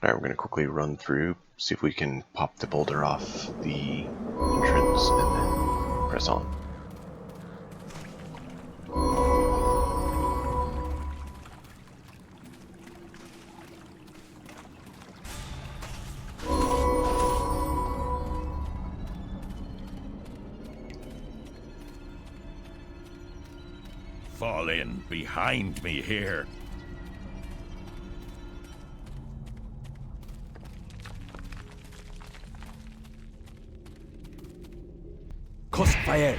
Alright, we're going to quickly run through, see if we can pop the boulder off the entrance, and then press on. Fall in behind me here. Faerûn.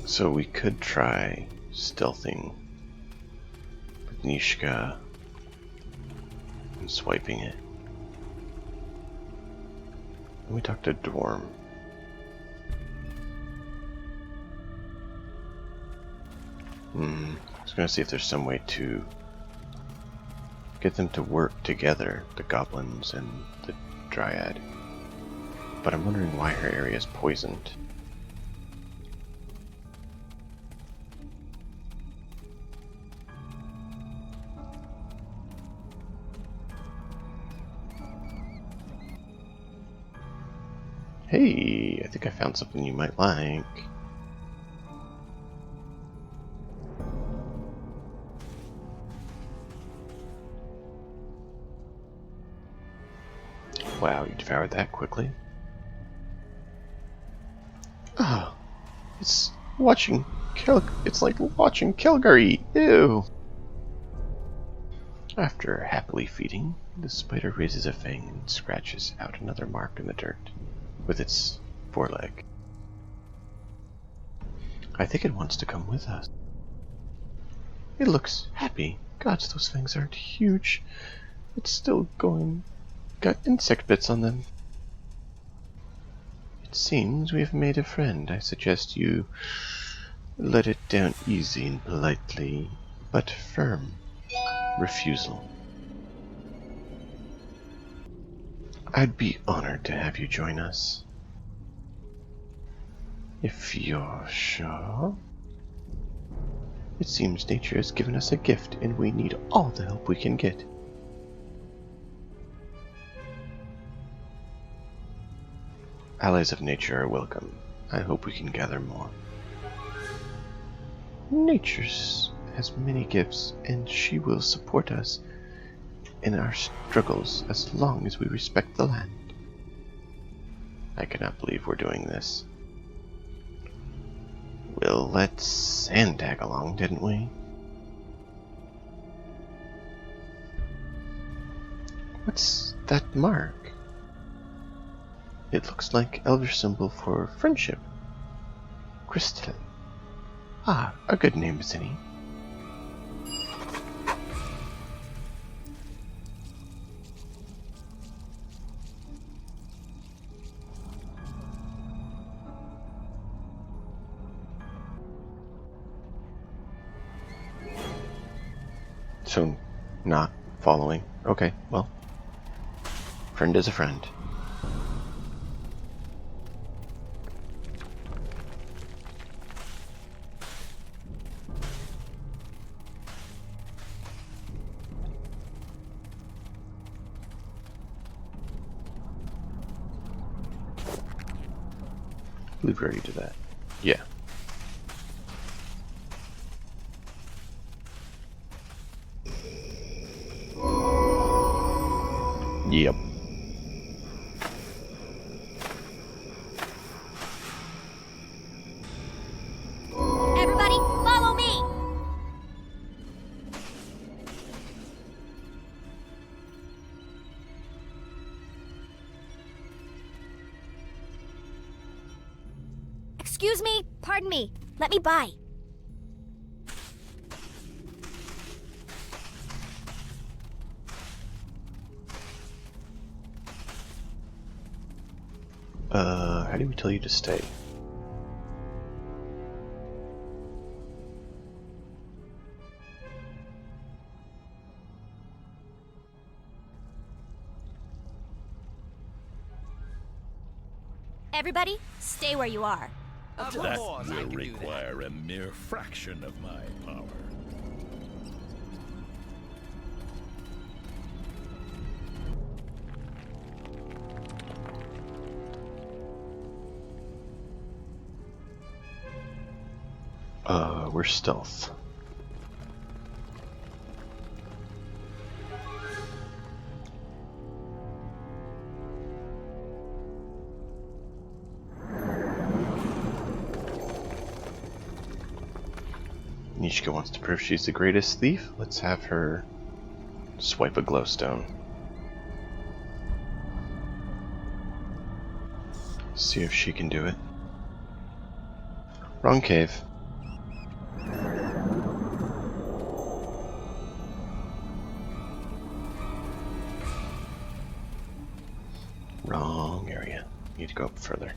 So we could try stealthing with Nishka and swiping it. Let me talk to Dorm. I was going to see if there's some way to get them to work together, the goblins and the dryad. But I'm wondering why her area is poisoned. Hey, I think I found something you might like. Wow, you devoured that quickly. Ah, it's like watching Calgary. Ew. After happily feeding, the spider raises a fang and scratches out another mark in the dirt with its foreleg. I think it wants to come with us. It looks happy. Gods, those fangs aren't huge. It's still got insect bits on them. It seems we have made a friend. I suggest you let it down easy and politely, but firm refusal. I'd be honored to have you join us. If you're sure. It seems nature has given us a gift, and we need all the help we can get. Allies of nature are welcome. I hope we can gather more. Nature has many gifts, and she will support us in our struggles as long as we respect the land. I cannot believe we're doing this. We'll let Sand tag along, didn't we? What's that mark? It looks like Elvish symbol for friendship. Crystal. Ah, a good name, isn't he? So, not following. Okay, well. Friend is a friend. I believe we already did that. Yeah. Yep. Everybody, follow me! Excuse me, pardon me. Let me by. How do we tell you to stay? Everybody, stay where you are. That will require a mere fraction of my power. We're stealth. Nishka wants to prove she's the greatest thief. Let's have her swipe a glowstone. See if she can do it. Wrong cave. Wrong area. Need to go up further.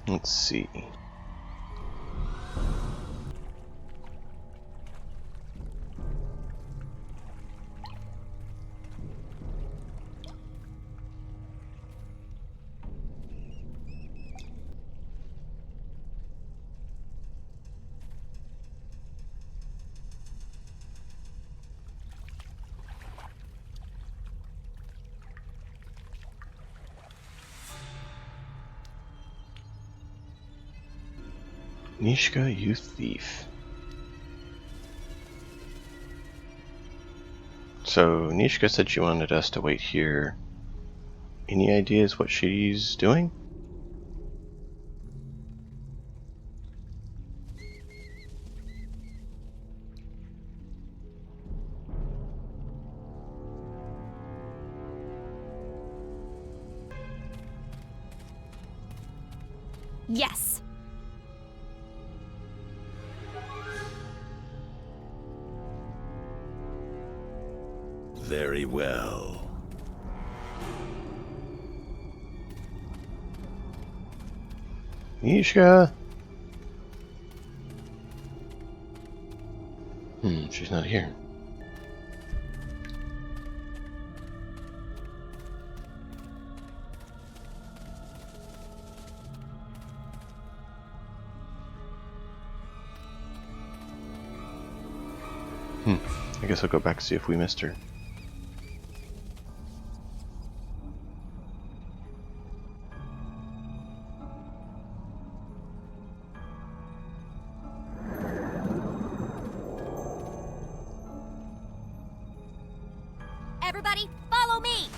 Let's see. Nishka, you thief. So, Nishka said she wanted us to wait here. Any ideas what she's doing? Yes. Very well. Nishka! She's not here. I guess I'll go back and see if we missed her. Everybody, follow me!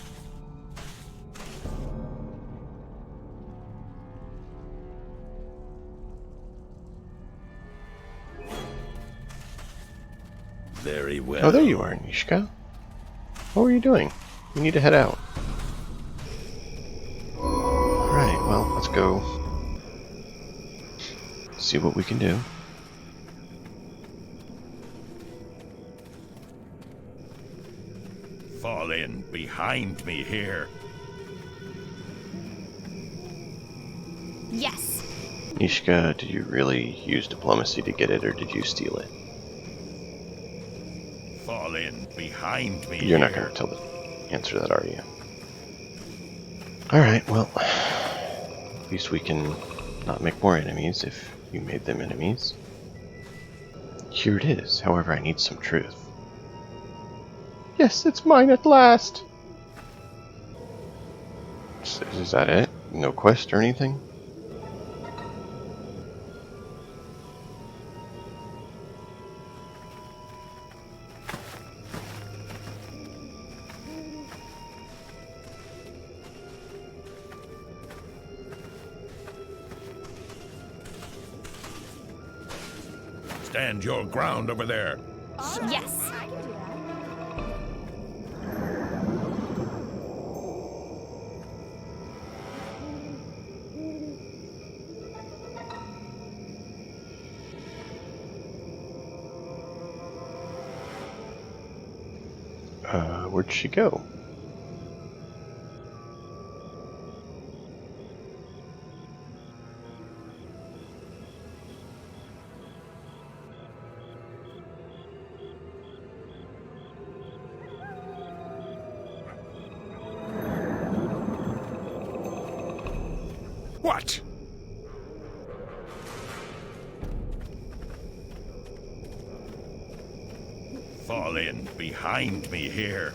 Very well. Oh, there you are, Nishka. What were you doing? You need to head out. Alright, well, let's go see what we can do. Fall in behind me here. Yes. Nishka, did you really use diplomacy to get it, or did you steal it? Fall in behind me. You're not going to answer that, are you? Alright, well, at least we can not make more enemies if you made them enemies. Here it is, however, I need some truth. Yes, it's mine at last! Is that it? No quest or anything? Stand your ground over there. Yes. Where'd she go? What? Fall in behind me here.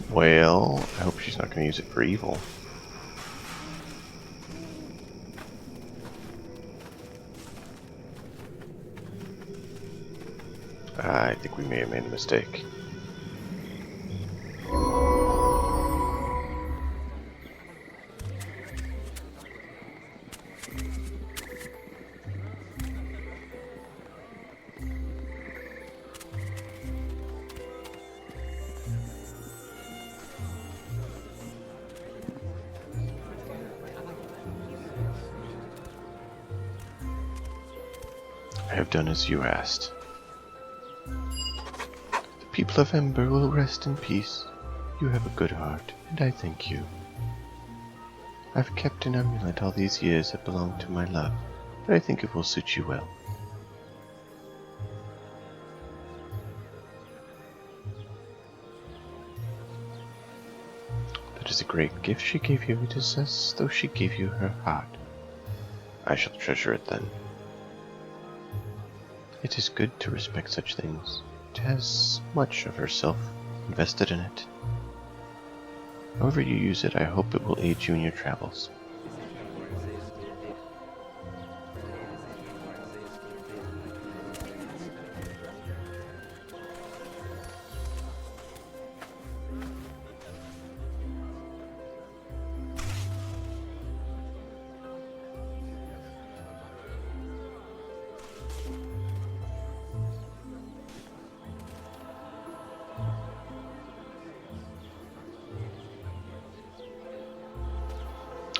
Well, I hope she's not going to use it for evil. I think we may have made a mistake. I have done as you asked. The people of Ember will rest in peace. You have a good heart, and I thank you. I've kept an amulet all these years that belonged to my love, but I think it will suit you well. That is a great gift she gave you. It is as though she gave you her heart. I shall treasure it then. It is good to respect such things. It has much of herself invested in it. However you use it, I hope it will aid you in your travels.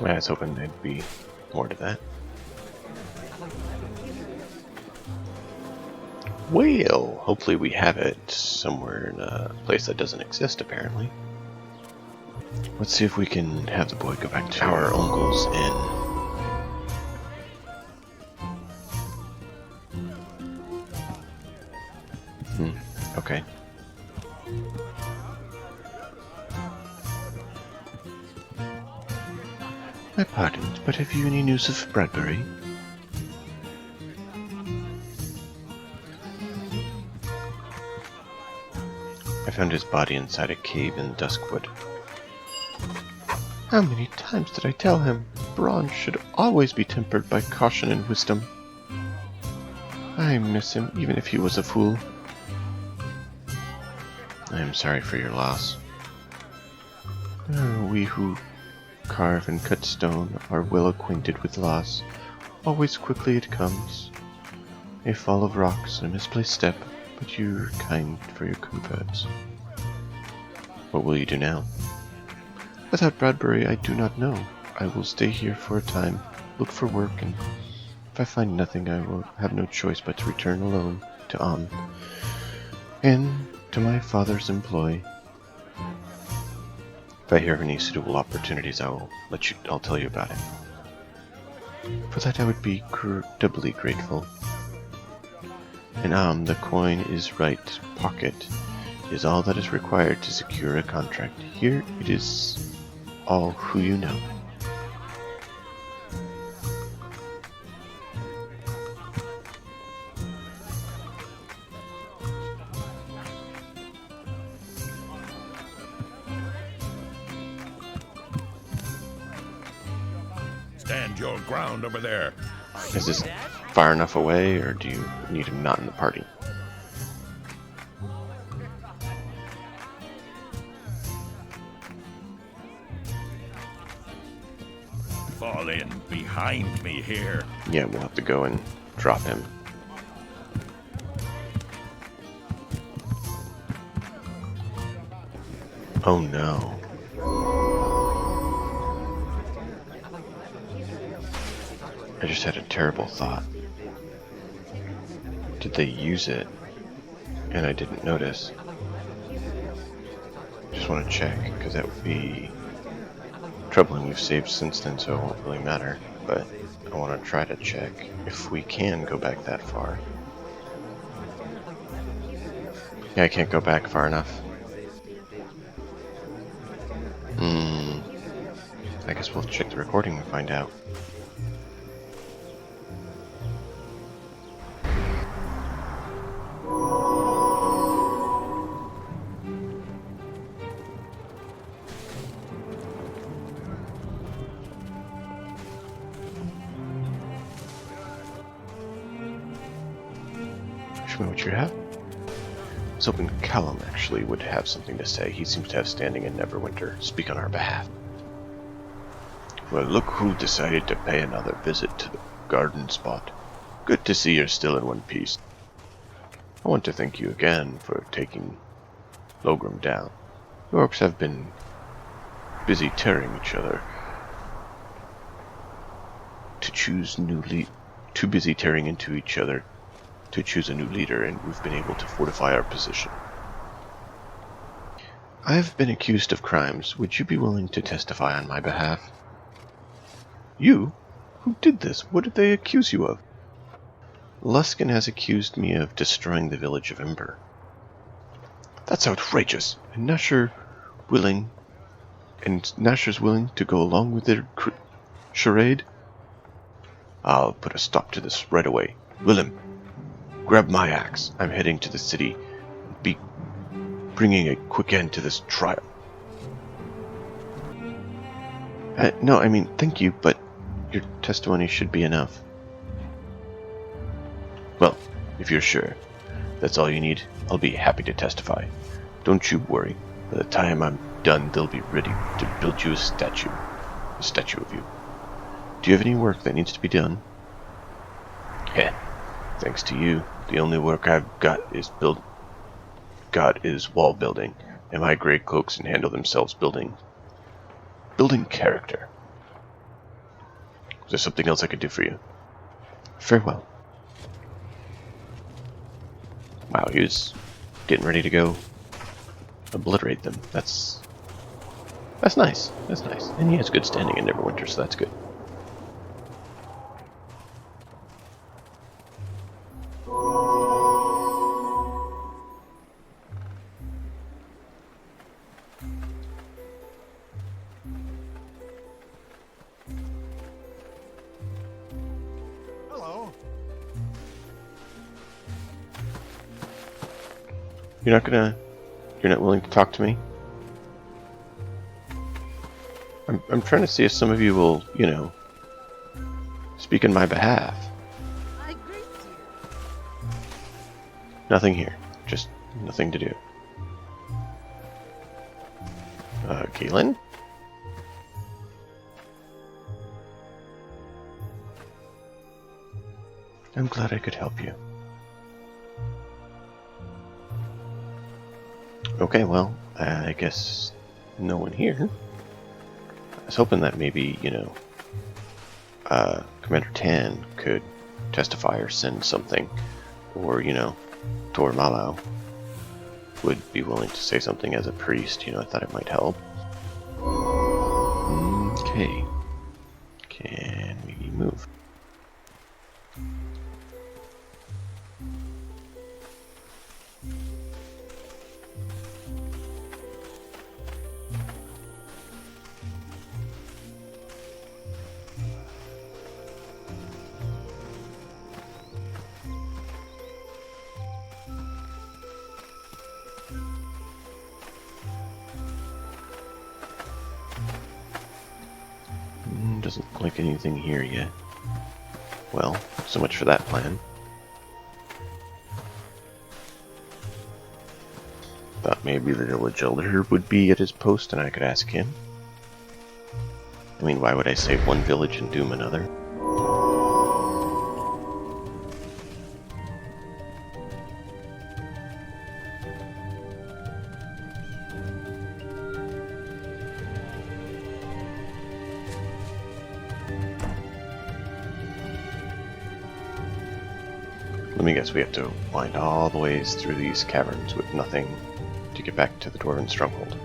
I was hoping there'd be more to that. Well, hopefully we have it somewhere in a place that doesn't exist, apparently. Let's see if we can have the boy go back to our uncle's inn. Okay. My pardons, but have you any news of Bradbury? I found his body inside a cave in Duskwood. How many times did I tell him? Brawn should always be tempered by caution and wisdom. I miss him, even if he was a fool. I am sorry for your loss. We who carve and cut stone are well acquainted with loss. Always quickly it comes. A fall of rocks and a misplaced step, but you're kind for your comforts. What will you do now? Without Bradbury, I do not know. I will stay here for a time, look for work, and if I find nothing, I will have no choice but to return alone to An and to my father's employ. If I hear of any suitable opportunities, I'll tell you about it. For that I would be doubly grateful. And the coin is right pocket is all that is required to secure a contract. Here it is all who you know. Stand your ground over there. Is this far enough away, or do you need him not in the party? Fall in behind me here. Yeah, we'll have to go and drop him. Oh no. I just had a terrible thought. Did they use it and I didn't notice? Just want to check, because that would be troubling. We've saved since then, so it won't really matter, but I want to try to check if we can go back that far. Yeah, I can't go back far enough. I guess we'll check the recording and find out. Show me what you have. I was hoping Callum actually would have something to say. He seems to have standing in Neverwinter. Speak on our behalf. Well, look who decided to pay another visit to the garden spot. Good to see you're still in one piece. I want to thank you again for taking Logram down. The orcs have been busy tearing each other to choose too busy tearing into each other to choose a new leader, and we've been able to fortify our position. I've been accused of crimes. Would you be willing to testify on my behalf? You? Who did this? What did they accuse you of? Luskin has accused me of destroying the village of Ember. That's outrageous. And Nasher's willing to go along with their charade? I'll put a stop to this right away. Willem, grab my axe. I'm heading to the city and be bringing a quick end to this trial. No, I mean, thank you, but your testimony should be enough. Well, if you're sure that's all you need, I'll be happy to testify. Don't you worry. By the time I'm done, they'll be ready to build you a statue of you. Do you have any work that needs to be done? Heh. Thanks to you, the only work I've got is wall building, and my gray cloaks can handle themselves building character. Is there something else I could do for you? Farewell. Wow, he was getting ready to go obliterate them. That's nice. That's nice. And he has good standing in Neverwinter, so that's good. You're not willing to talk to me? I'm trying to see if some of you will, speak in my behalf. I greet you. Nothing here. Just nothing to do. Galen? I'm glad I could help you. Okay, well, I guess no one here. I was hoping that maybe, Commander Tan could testify or send something, or, Tor Malau would be willing to say something as a priest. I thought it might help. Okay. Can we move? Doesn't look like anything here yet. Well, so much for that plan. Thought maybe the village elder would be at his post and I could ask him. I mean, why would I save one village and doom another? Let me guess, we have to wind all the ways through these caverns with nothing to get back to the Dwarven stronghold.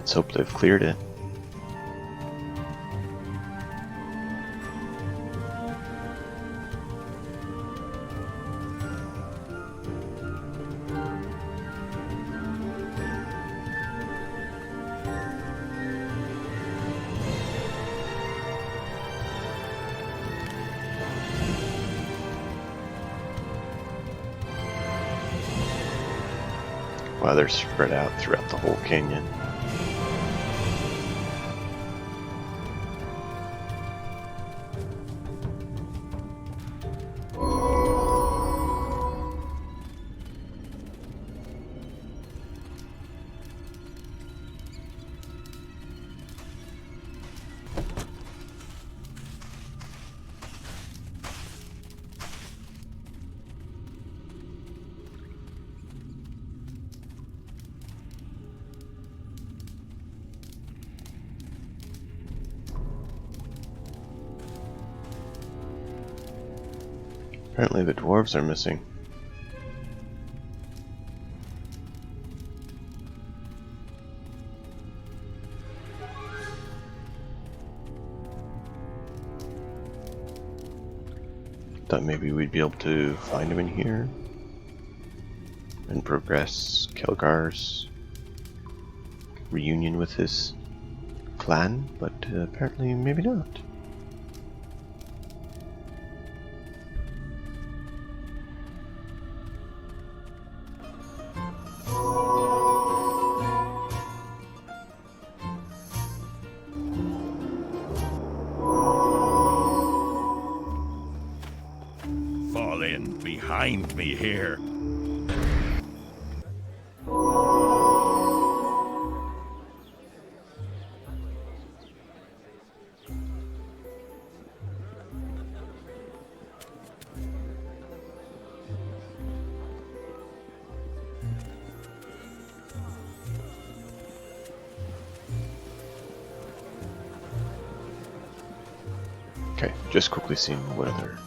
Let's hope they've cleared it. Wow, they're spread out throughout the whole canyon. Apparently the dwarves are missing. Thought maybe we'd be able to find him in here and progress Kelgar's reunion with his clan, but apparently maybe not. Fall in behind me here. Okay, just quickly seeing what other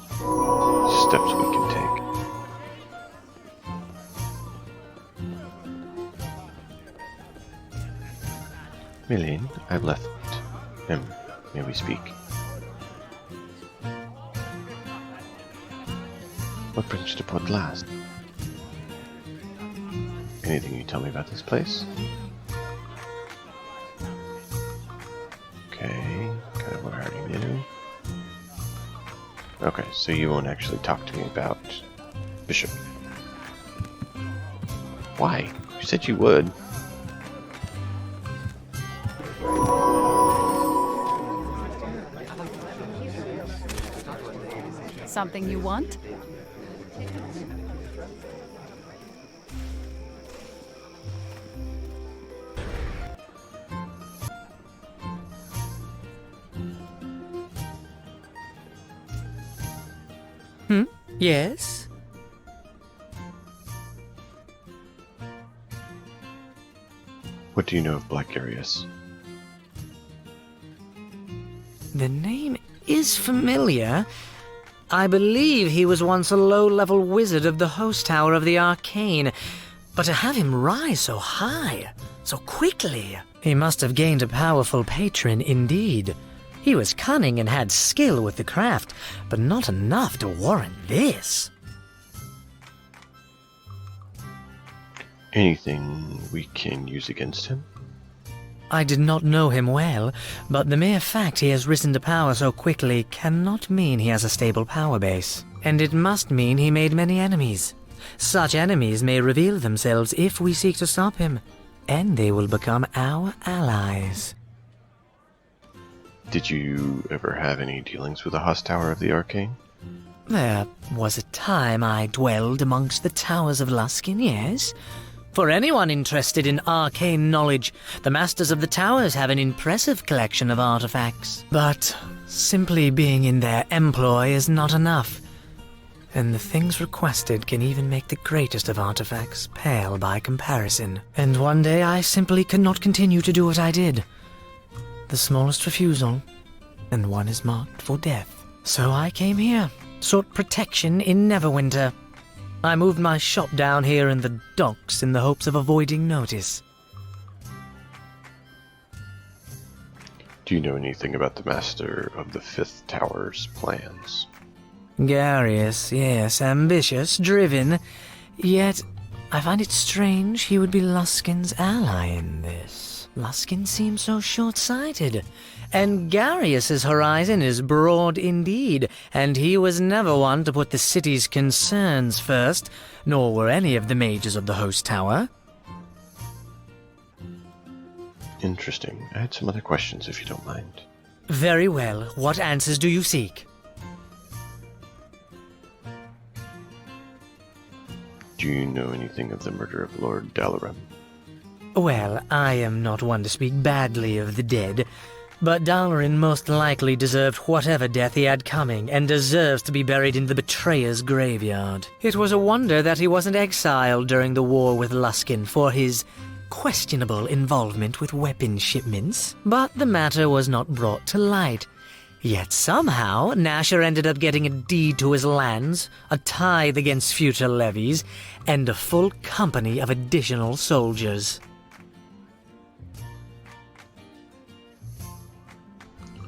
steps we can take. Milene, I've left him. May we speak? What brings you to Port last? Anything you tell me about this place? Okay, kind of what I already knew. Okay, so you won't actually talk to me about Bishop. Why? You said you would. Something you want? Yes? What do you know of Black Arius? The name is familiar. I believe he was once a low-level wizard of the host tower of the Arcane, but to have him rise so high, so quickly, he must have gained a powerful patron indeed. He was cunning and had skill with the craft, but not enough to warrant this. Anything we can use against him? I did not know him well, but the mere fact he has risen to power so quickly cannot mean he has a stable power base. And it must mean he made many enemies. Such enemies may reveal themselves if we seek to stop him, and they will become our allies. Did you ever have any dealings with the host tower of the Arcane? There was a time I dwelled amongst the towers of Luskin, yes. For anyone interested in arcane knowledge, the Masters of the Towers have an impressive collection of artifacts. But simply being in their employ is not enough, and the things requested can even make the greatest of artifacts pale by comparison. And one day I simply could not continue to do what I did. The smallest refusal, and one is marked for death. So I came here, sought protection in Neverwinter. I moved my shop down here in the docks in the hopes of avoiding notice. Do you know anything about the Master of the Fifth Tower's plans? Garius, yes, ambitious, driven, yet I find it strange he would be Luskin's ally in this. Luskin seems so short-sighted, and Garius's horizon is broad indeed, and he was never one to put the city's concerns first, nor were any of the mages of the host tower. Interesting. I had some other questions, if you don't mind. Very well. What answers do you seek? Do you know anything of the murder of Lord Dalaran? Well, I am not one to speak badly of the dead, but Dalaran most likely deserved whatever death he had coming, and deserves to be buried in the betrayer's graveyard. It was a wonder that he wasn't exiled during the war with Luskin for his questionable involvement with weapon shipments, but the matter was not brought to light. Yet somehow, Nasher ended up getting a deed to his lands, a tithe against future levies, and a full company of additional soldiers.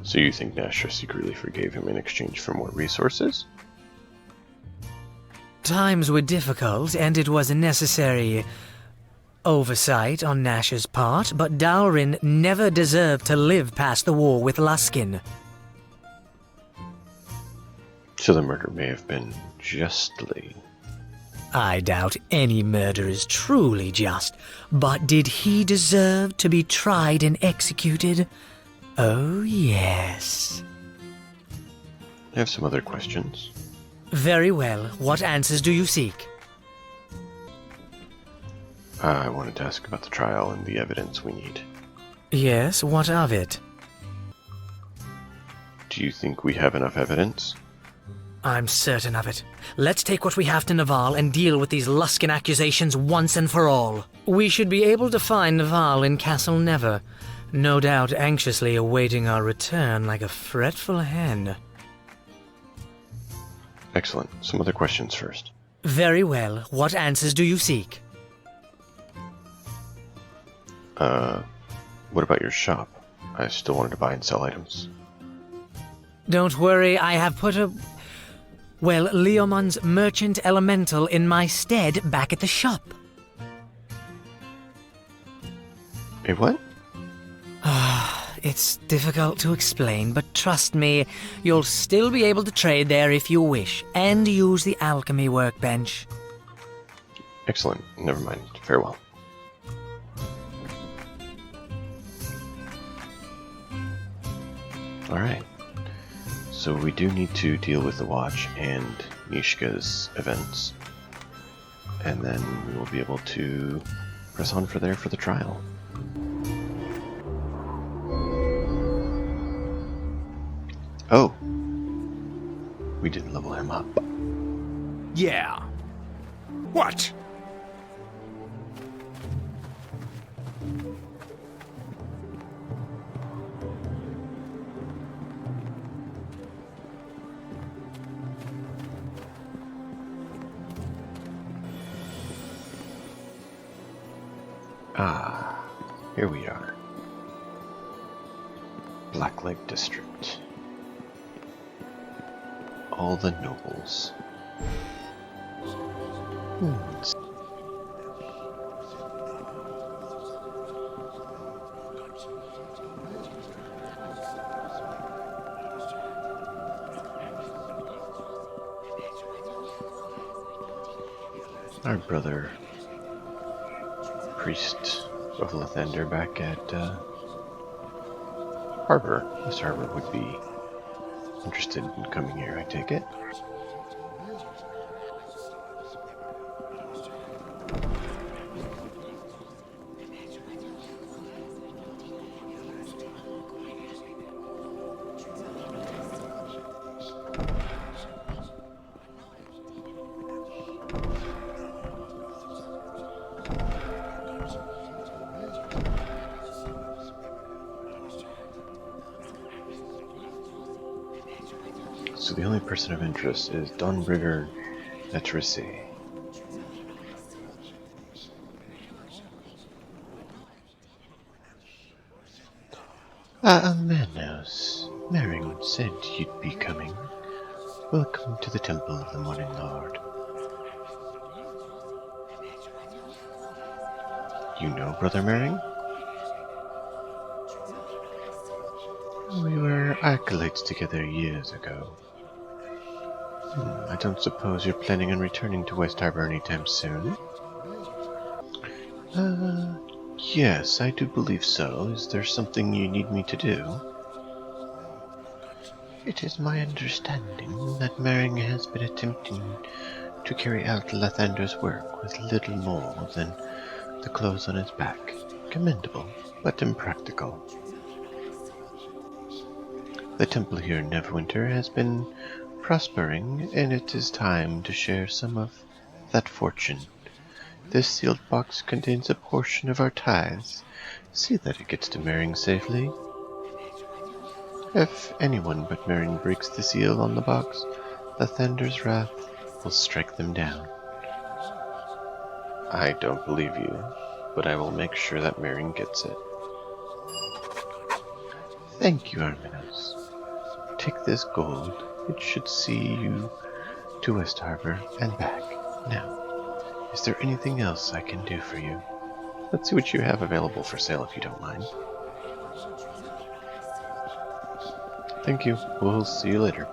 So you think Nasher secretly forgave him in exchange for more resources? Times were difficult, and it was a necessary oversight on Nasher's part, but Dalaran never deserved to live past the war with Luskin. So the murder may have been justly. I doubt any murder is truly just, but did he deserve to be tried and executed? Oh, yes. I have some other questions. Very well. What answers do you seek? I wanted to ask about the trial and the evidence we need. Yes, what of it? Do you think we have enough evidence? I'm certain of it. Let's take what we have to Naval and deal with these Luskin accusations once and for all. We should be able to find Naval in Castle Never, no doubt anxiously awaiting our return like a fretful hen. Excellent. Some other questions first. Very well. What answers do you seek? What about your shop? I still wanted to buy and sell items. Don't worry, I have put Leomon's merchant elemental in my stead back at the shop. A what? It's difficult to explain, but trust me, you'll still be able to trade there if you wish, and use the alchemy workbench. Excellent. Never mind. Farewell. Alright. So we do need to deal with the Watch and Nishka's events. And then we will be able to press on for the trial. Oh! We didn't level him up. Yeah. What? Ah, here we are. Black Lake District. All the nobles. Our brother, priest of Lathander, back at Harbor. This Harbor would be interested in coming here, I take it. So the only person of interest is Dawnbrigger Netrisi. Armenos. Mering said you'd be coming. Welcome to the Temple of the Morning Lord. You know Brother Mering? We were acolytes together years ago. I don't suppose you're planning on returning to West Harbor anytime soon? Yes, I do believe so. Is there something you need me to do? It is my understanding that Mering has been attempting to carry out Lathander's work with little more than the clothes on his back. Commendable, but impractical. The temple here in Neverwinter has been prospering, and it is time to share some of that fortune. This sealed box contains a portion of our tithes. See that it gets to Mering safely. If anyone but Mering breaks the seal on the box, Lathander's wrath will strike them down. I don't believe you, but I will make sure that Mering gets it. Thank you, Armenos. Take this gold. It should see you to West Harbor and back. Now, is there anything else I can do for you? Let's see what you have available for sale if you don't mind. Thank you. We'll see you later.